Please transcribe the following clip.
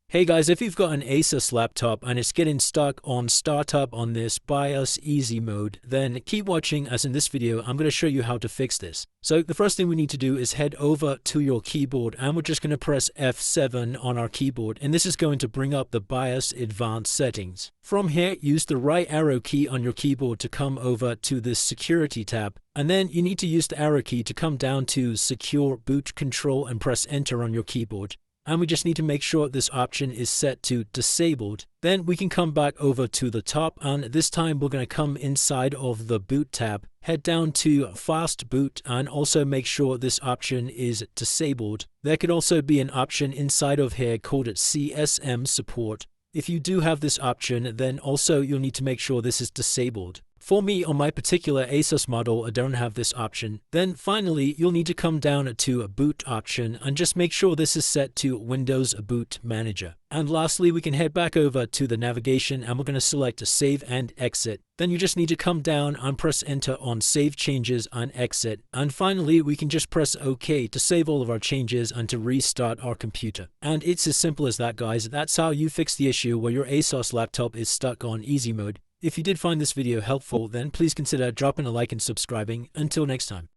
Hey guys, if you've got an ASUS laptop and it's getting stuck on startup on this BIOS easy mode, then keep watching as in this video I'm going to show you how to fix this. So the first thing we need to do is head over to your keyboard and we're just going to press F7 on our keyboard, and this is going to bring up the BIOS advanced settings. From here, use the right arrow key on your keyboard to come over to this security tab, and then you need to use the arrow key to come down to secure boot control and press enter on your keyboard. And we just need to make sure this option is set to disabled. Then we can come back over to the top, and this time we're going to come inside of the boot tab, head down to fast boot, and also make sure this option is disabled. There could also be an option inside of here called CSM support. If you do have this option, then also you'll need to make sure this is disabled. For me, on my particular ASUS model, I don't have this option. Then finally, you'll need to come down to a boot option and just make sure this is set to Windows Boot Manager. And lastly, we can head back over to the navigation and we're going to select Save and Exit. Then you just need to come down and press Enter on Save Changes and Exit. And finally, we can just press OK to save all of our changes and to restart our computer. And it's as simple as that, guys. That's how you fix the issue where your ASUS laptop is stuck on easy mode. If you did find this video helpful, then please consider dropping a like and subscribing. Until next time.